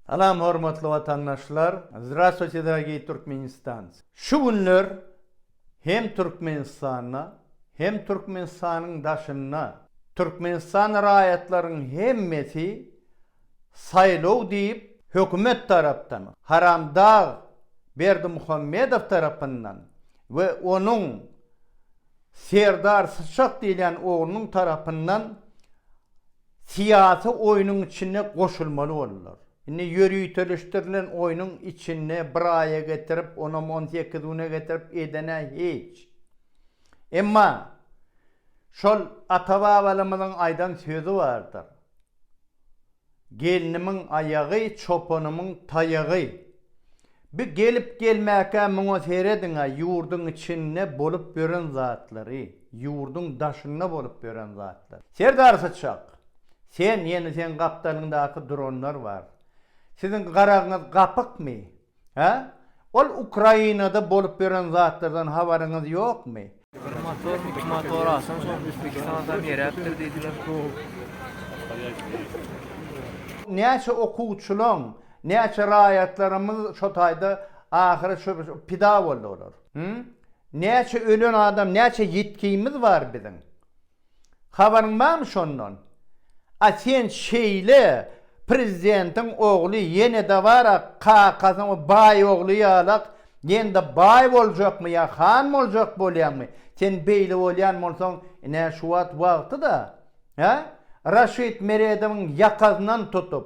Salam hormatly vatandaşlar. Здравствуйте, dagi Türkmenistan. Şu günler hem Türkmenistan'a hem Türkmenistan'ın daşına Türkmenistan raýatlarynyň hemmesi saýlaw diýip hökümet tarapdan Haramdağ Berdimuhammedow tarapyndan we onuň Serdar Sıçak diýilen oğlunyň tarapyndan siyasi oyunun içine koşulmalı olurlar. Yine yürüytülüştürülen oyunun içine bir aya getirip, onu 18'une getirip edene hiç. Ama şol ata-babalymyzyň aydan sözü vardır. Gelinimin ayağı, çopanımın tayağı. Bir gelip gelmäke muňa seredinä ýurdun içinde bolup gören zatlary, ýurdun daşynda bolup gören zatlar. Serdar Sıçak, sen kaptanyndaky dronlar var. Sizin garaňyz gapykmy? Ha? Ol Ukrainada bolup gören zatlardan habaryňyz ýokmy? Motor asan soň Özbekistandan ýeräpdir diýdiler. Näçe okuwçylaň, näçe raýatlarymyz şo taýda ahyry şu pida boldular. Näçe ölen adam, näçe ýetkimiz var biziň. Habaryň barmy şondan? Sen şeýle prezidentin oğlu yine de var kakasın bay oğlu yalak yine bay boljakmy ya han boljak bolýarmy? Sen beýle bolýan bolsaň ine şu wagty da ha? Raşid Meredowyň ýakazyndan tutup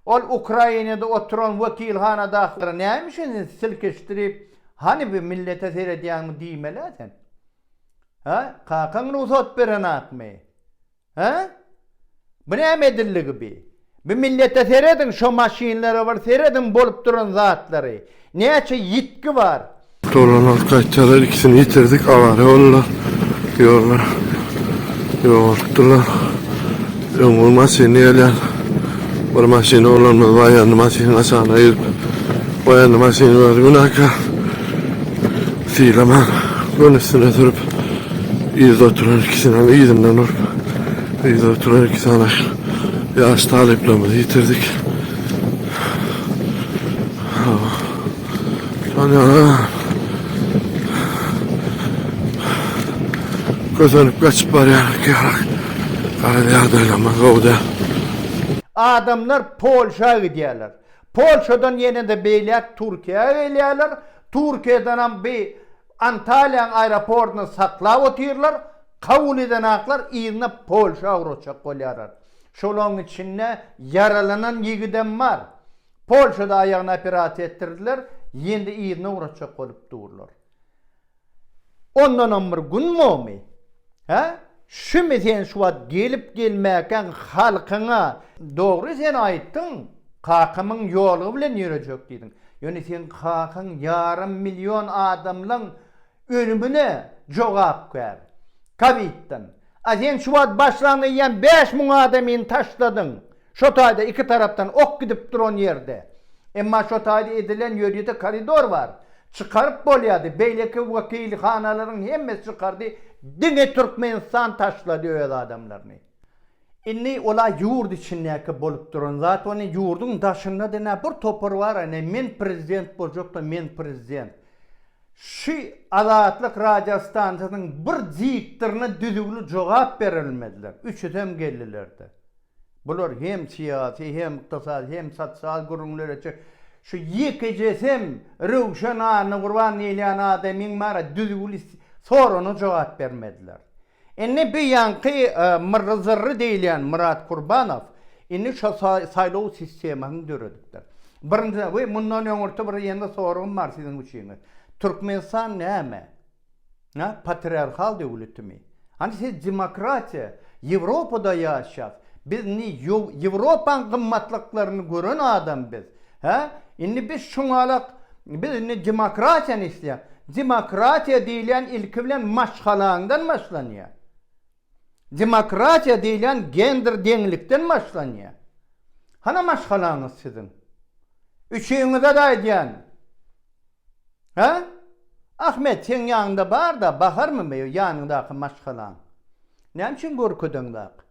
ol Ukrainada oturan wekilhanada nämişin silkeşdirip hani bir millete seredýärmi diýmeli sen? Ha? Kakaň ruhsat beren atmy? Ha? Bu näme edilligi bi? Bir millete seredin şu maşinlere var, seredin bolup duran zatlary. Näçe yitki var? Dolan kaççalar ikisini yitirdik, avare oldular. Yordular. Ömür maşini ýeler. Bir maşini olanmaz, bayanlı maşini aşağına ayırıp, bayanlı maşini var, günaka. Silaman, gün üstüne durup, iyide oturan ikisini iyidinden durup, iyide oturan ikisini yaş taleplerimizi yitirdik. Gözönüp kaçıp var ya, karada yağdırlamaz oldu. Adamlar Polşa'ya gidiyorlar. Polşa'dan yine de beylek Türkiye'ye geliyorlar. Türkiye'den bir Antalya aeroportuna saklav otuyorlar. Kabul eden aklar iyine Polşa'ya uğraşacak oluyorlar. Şolong içinde yaralanan yigiden var. Polşa'da ayağına operasyon ettirdiler. Yine iyine uğraşacak olup dururlar. Ondan bir gün mü? Ha? Şimdi sen şu an gelip gelmeken halkına doğru sen ayttın. Kakımın yolu bilen yürüyecek dedin. Yani sen kakın yarım milyon adamla ölümüne cevap ver. Kabittin. Sen şu an başlarına yiyen 5.000 adamın taşladın. Şu tayda iki taraftan ok gidip duran yerde. Ama şu tayda edilen yürüyede koridor var. Çıkarıp bolyadı. Beyleki vakilhanaların hemmesi çıkardı. Dine Türkmenistan taşladı öyle adamlarını. İnni ola yurt içindeki bolup duran zaten onu yurdun daşında dene bir topur var. Yani men prezident bolacak da men prezident. Şu Azatlyk Radiostansyanyň bir ziktirine düzgün cevap berilmediler. Üçütem geldilerdi. Bular hem siyasi hem iktisadi hem sosyal gurumlar için şu yekecesim Rövşen Ağa'nı kurban eýleýän adamyň mara düzgün sorunu cevap vermediler. Enne bir yankı Mırzırrı diýilen Murat Kurbanov inni şu saýlaw sistemini döredikler. Birinci we mundan öňürde bir ýene sorun bar siziň üçin. Türkmenistan näme? Ha? Patriarkal döwletimi? Hani siz demokratiya Ýewropada ýaşap, biz ni Ýewropaň gymmatlyklaryny gören adam biz. Ha? Indi biz şuňalak biz ni demokratiýany isleýär. Demokratiya diýilen ilki bilen maşgalaňdan başlanýar. Demokratiya diýilen gender deňlikden başlanýar. Hana maşgalaňyz sizin? Üçüňize de aýdýan. Ha? Ahmet sen ýanynda bar da baharmy ýanyndaky maşgalaň? Näme üçin görküdüňdak?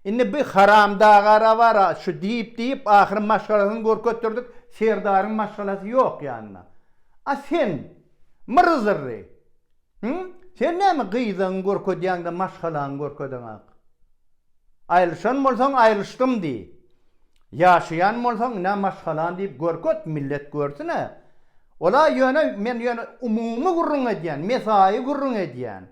Indi bir haramdağara var, şu deyip ahir maşgalasını görköttürdük, serdarın maşgalası yok yanına. A sen, mırzırri, sen ne mi gıydan görködüyen de maşgalan görködüyen? Ayrılışan bolsan ayrılıştım di. Yaşayan bolsan ne maşgalan deyip görköt, millet görsün ha. Ola yöne, men yöne umumu gurrun ediyen, mesai gurrun ediyen.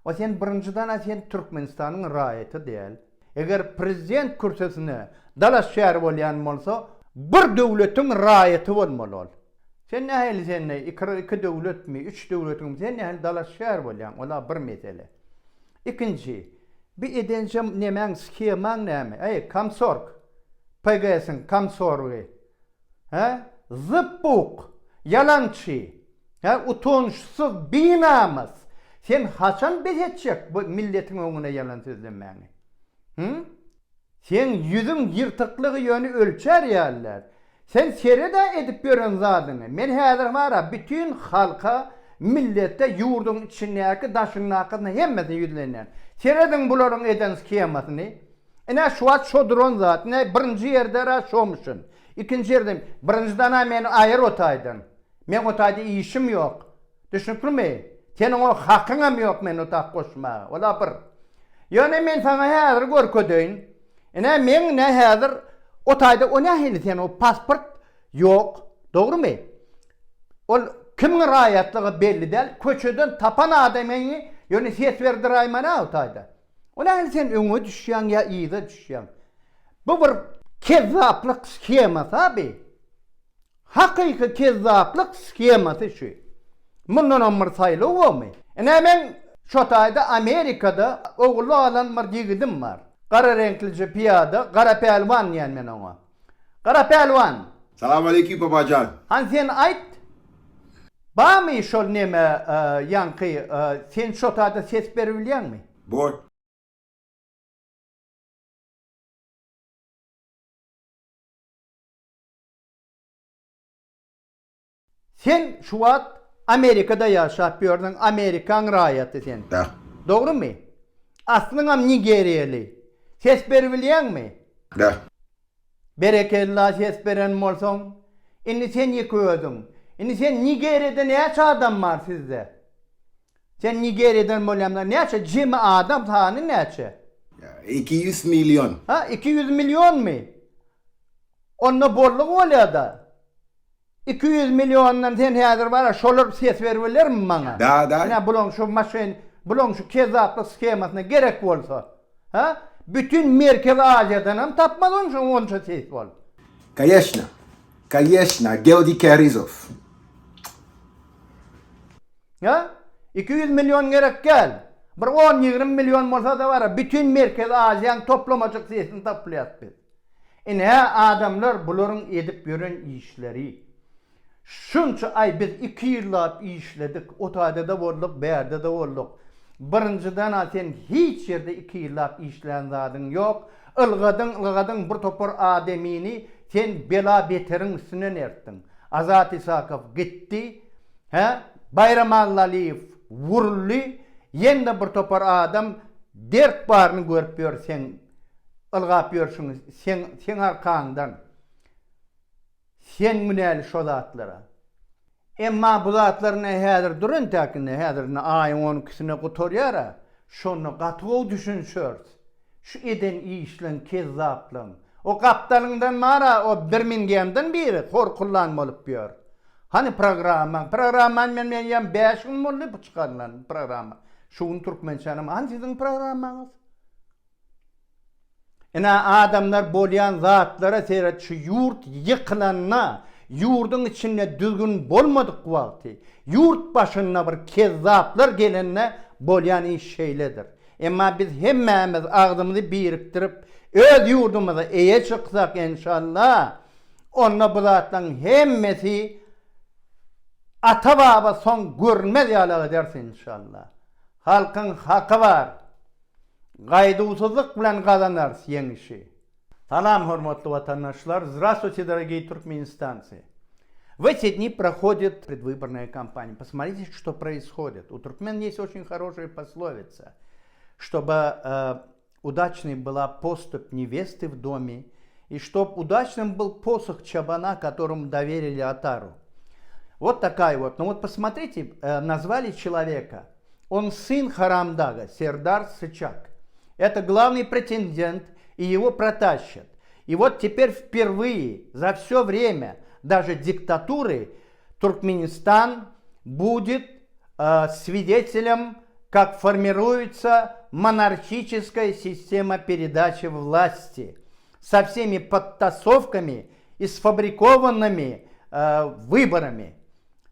O sen birinciden sen Türkmenistan'ın rayeti değil. Eğer prezident kürsüsüne dalas şehir bolyan bolsa, bir devletin rayeti olmalı. Sen ne hali sen ne? İki devlet mi? Üç devlet mi? Sen ne hali dalas şehir bolyan? Ola bir mesele. İkinci, bir edencem nemen skeman neme? Ey, kamsorg. Paygasın kamsorgi. Zıppuk. Yalancı. Utunçsuz, binamaz. Sen haçan bezecek bu milletin önüne yalan sözlemeni? Sen yüzün yırtıklığı yönü ölçer yerler. Sen seri de edip görün zadını. Men hazır var bütün halka, millette yurdun içindeki daşın hakkında hemmeti yüzlenen. Seredin buların eden skemasını. Ne şu at şodron zat, ne birinci yerde ra şomuşun. İkinci yerde, birinciden men ayır otaydın. Men otayda işim yok. Düşünür mü? Senin o hakkına mı yok men otaq koşma? Ola bir. Yani men sana hazır görködüyn. Men ne hazır otayda o ne hili sen o pasport yok. Doğru mu? O kimin rayatlığı belli değil. Köçöden tapan adamını yani ses verdiraymanı otayda. O ne hili sen öňe düşýän ya iyide düşýän. Bu bir kezzaplık skeması abi. Hakiki kezzaplık skeması şu. Bundan ömür sayılı o mu? Men şotayda Amerika'da oğlu alan bir yigidim var. Kara renklice piyada, kara pelvan yani men ona. Kara pelvan. Salam aleyküm babacan. Han sen ait? Ba mı şol neme yankı sen şotayda ses verebilyen mi? Boy. Sen şu an Amerika'da yaşap gördün, Amerikan rayeti sen. Da. Doğru mu? Aslında Nigeriyeli. Ses verebilyen mi? Da. Berekella ses veren olsan. Şimdi sen yıkıyordun. Şimdi sen Nigerya'da ne adam var sizde? Sen Nigerya'dan bolyamda ne açı? Cimi adam tanı ne açı? 200 milyon. 200 milyon mu? Onunla bolluk oluyor da. 200 milyondan sen hazır var, şolur ses verirler mi bana? Da. Ne bulun şu maşin, bulun şu kezzaplı skemasına gerek olsa. Bütün Merkez Asya'dan hem tapmadın şu onca ses var. Конечно, Georgi Kerizov. 200 milyon gerek gel. Bir 10-20 milyon olsa da var, bütün Merkez Asya'nın toplamacık sesini toplayat biz. Adamlar bunların edip gören işleri. Şunca ay biz 2 yıllap işledik, otayda da olduk, berde de olduk. Birinciden sen hiç yerde 2 yıllap işleyen zadın yok. Ilgadın bir topar ademini sen bela beterin üstüne nerttin. Azat İsakov gitti, Bayram Allaliyev vuruldu, yende bir topar adam dert barını görüp gör sen, ılgap görsün sen arkandan. Sen münel şu zatlara. Emma bu zatlarına hazır durun takine hazırına ayın 12'sine kutoryara. Şunu katığı düşünsörs. Şu eden işlen kezzaplan. O kaptanından mara o Birmingham'dan biri korkullan olup diyor. Hani programman men yan 5 gün molly bu çıkarılan programma. Şuun Türkmençanım hani sizin programmanız? Adamlar bolyan zatlara seyret şu yurt yıkılanına, yurdun içinde düzgün bolmadık vakti, yurt başına bir kezzaplar gelenine bolyan iş şeyledir. Ama biz hemmemiz ağzımızı biriktirip öz yurdumuza eye çıksak inşallah, onunla bu zatların hemmesi ata baba son görmez yalağı dersin inşallah. Halkın hakkı var. Gaydusuzluk bilen kazanır sen işi. Salam, hurmatly vatandaşlar. Здравствуйте, дорогие туркменистанцы. В эти дни проходит предвыборная кампания. Посмотрите, что происходит. У туркмен есть очень хорошая пословица. Чтобы удачной была поступь невесты в доме, и чтоб удачным был посох чабана, которому доверили отару. Вот такая вот. Ну вот посмотрите, назвали человека. Он сын Харамдага, Сердар Сычак. Это главный претендент, и его протащат. И вот теперь впервые за все время даже диктатуры Туркменистан будет свидетелем, как формируется монархическая система передачи власти со всеми подтасовками и сфабрикованными выборами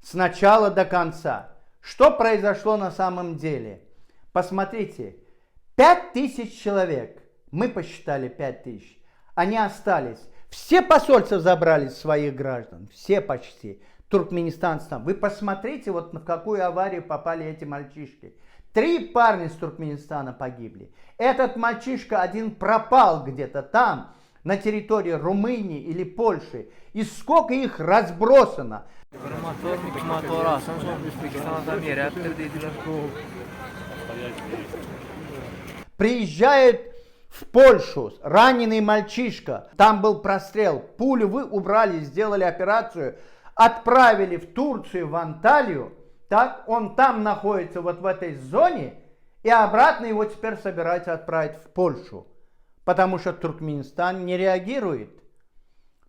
с начала до конца. Что произошло на самом деле? Посмотрите, 5000 человек, мы посчитали 5000, они остались. Все посольства забрали своих граждан, все почти. Туркменистан. Вы посмотрите, вот в какую аварию попали эти мальчишки. 3 парня из Туркменистана погибли. Этот мальчишка один пропал где-то там, на территории Румынии или Польши. И сколько их разбросано. Приезжает в Польшу раненый мальчишка. Там был прострел. Пулю вы убрали, сделали операцию. Отправили в Турцию, в Анталию. Так, он там находится вот в этой зоне. И обратно его теперь собираются отправить в Польшу. Потому что Туркменистан не реагирует.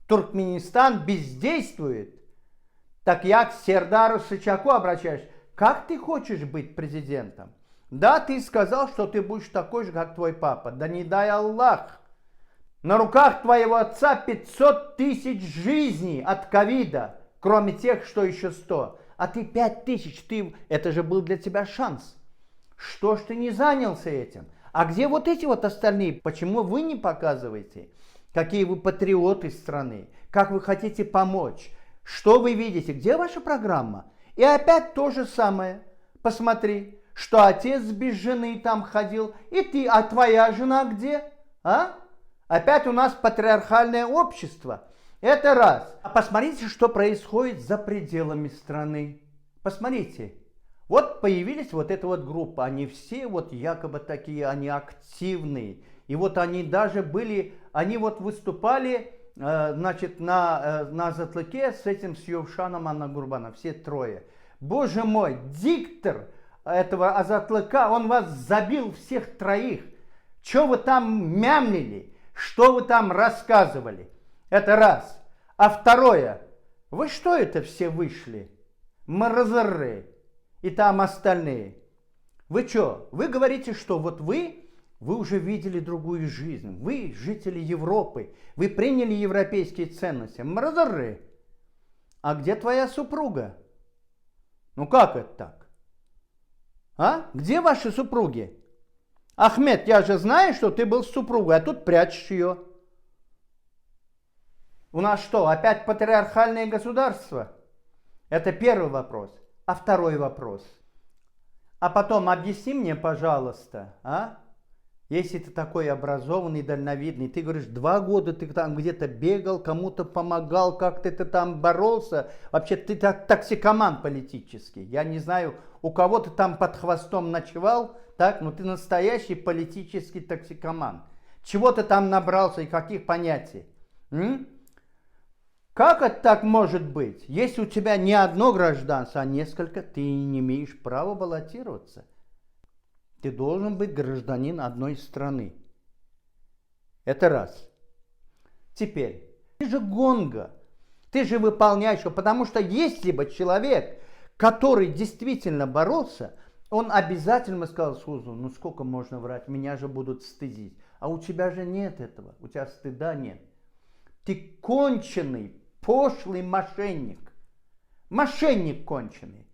Туркменистан бездействует. Так я к Сердару Сычаку обращаюсь. Как ты хочешь быть президентом? Да, ты сказал, что ты будешь такой же, как твой папа. Да не дай Аллах. На руках твоего отца 500 000 жизней от ковида, кроме тех, что еще 100. А ты 5000, это же был для тебя шанс. Что ж ты не занялся этим? А где вот эти вот остальные? Почему вы не показываете, какие вы патриоты страны? Как вы хотите помочь? Что вы видите? Где ваша программа? И опять то же самое. Посмотри, что отец без жены там ходил. И ты, а твоя жена где? А? Опять у нас патриархальное общество. Это раз. А посмотрите, что происходит за пределами страны. Посмотрите. Вот появились вот эта вот группа, они все вот якобы такие, они активные. И вот они даже были, они вот выступали, значит, на Азатлыке с этим, с Йовшаном Аннагурбаном, все трое. Боже мой, диктор этого Азатлыка, он вас забил всех троих. Что вы там мямлили, что вы там рассказывали? Это раз. А второе, вы что это все вышли? Мразоры. И там остальные. Вы что? Вы говорите, что вот вы уже видели другую жизнь. Вы жители Европы. Вы приняли европейские ценности. Мразоры. А где твоя супруга? Ну как это так? А? Где ваши супруги? Ахмед, я же знаю, что ты был с супругой, а тут прячешь ее. У нас что, опять патриархальное государство? Это первый вопрос. А второй вопрос. А потом объясни мне, пожалуйста, если ты такой образованный, дальновидный, ты говоришь, 2 года ты там где-то бегал, кому-то помогал, как-то ты там боролся. Вообще ты токсикоман политический. Я не знаю, у кого ты там под хвостом ночевал, так, но ты настоящий политический токсикоман. Чего ты там набрался и каких понятий? Как это так может быть? Если у тебя не одно гражданство, а несколько, ты не имеешь права баллотироваться. Ты должен быть гражданин одной страны. Это раз. Теперь, ты же гонга, ты же выполняешь, потому что если бы человек, который действительно боролся, он обязательно сказал Сузу, ну сколько можно врать, меня же будут стыдить. А у тебя же нет этого, у тебя стыда нет. Ты конченый, пошлый мошенник. Мошенник конченый.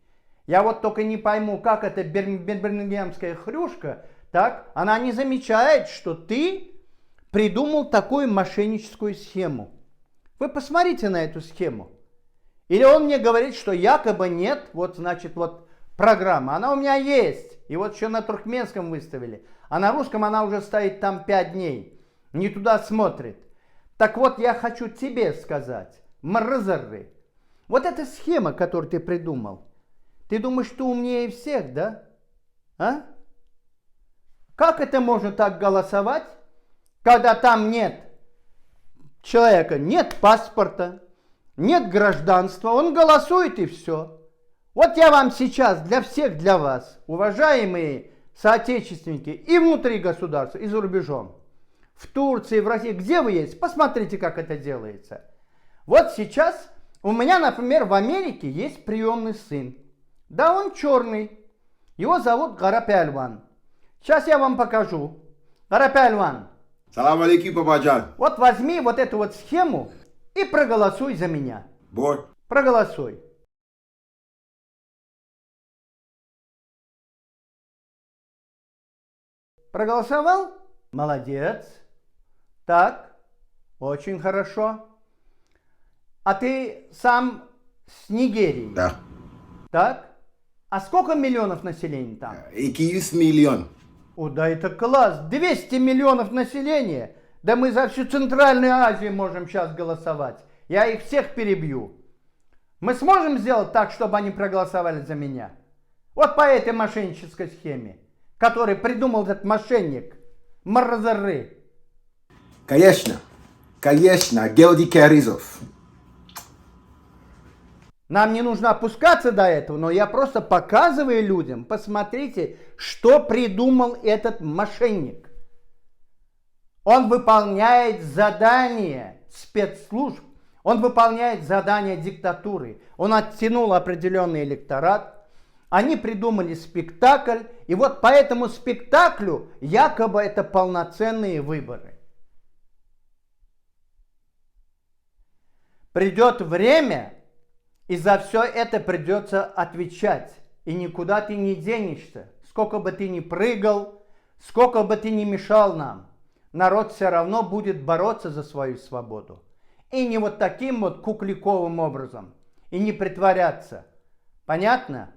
Я вот только не пойму, как эта бирмингемская хрюшка, так, она не замечает, что ты придумал такую мошенническую схему. Вы посмотрите на эту схему. Или он мне говорит, что якобы нет, вот значит вот программа, она у меня есть. И вот еще на туркменском выставили. А на русском она уже стоит там 5 дней. Не туда смотрит. Так вот, я хочу тебе сказать. Мразоры. Вот эта схема, которую ты придумал. Ты думаешь, ты умнее всех, да? А? Как это можно так голосовать, когда там нет человека, нет паспорта, нет гражданства, он голосует и все. Вот я вам сейчас, для всех, для вас, уважаемые соотечественники и внутри государства, и за рубежом, в Турции, в России, где вы есть, посмотрите, как это делается. Вот сейчас у меня, например, в Америке есть приемный сын. Да, он черный. Его зовут Гарапяльван. Сейчас я вам покажу. Гарапяльван. Salam alaikum, Papa John. Вот возьми вот эту вот схему и проголосуй за меня. Boy. Проголосуй. Проголосовал? Молодец. Так, очень хорошо. А ты сам с Нигерии? Да. Так. А сколько миллионов населения там? 200 миллион. О, да это класс. 200 миллионов населения. Да мы за всю Центральную Азию можем сейчас голосовать. Я их всех перебью. Мы сможем сделать так, чтобы они проголосовали за меня? Вот по этой мошеннической схеме, который придумал этот мошенник Марзары. Конечно. Конечно. Георгий Каризов. Нам не нужно опускаться до этого, но я просто показываю людям, посмотрите, что придумал этот мошенник. Он выполняет задания спецслужб, он выполняет задания диктатуры. Он оттянул определенный электорат, они придумали спектакль, и вот по этому спектаклю якобы это полноценные выборы. Придет время, и за все это придется отвечать. И никуда ты не денешься. Сколько бы ты ни прыгал, сколько бы ты ни мешал нам, народ все равно будет бороться за свою свободу. И не вот таким вот кукликовым образом. И не притворяться. Понятно?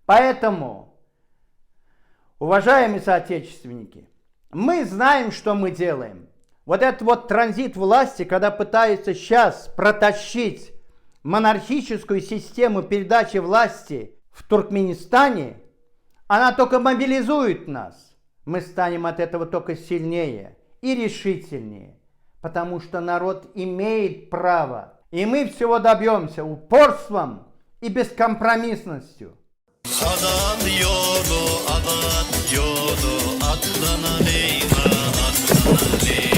Поэтому, уважаемые соотечественники, мы знаем, что мы делаем. Вот этот вот транзит власти, когда пытаются сейчас протащить монархическую систему передачи власти в Туркменистане, она только мобилизует нас. Мы станем от этого только сильнее и решительнее, потому что народ имеет право, и мы всего добьемся упорством и бескомпромиссностью. Adat yolu, adat yolu, atlana leyla, atlana leyla.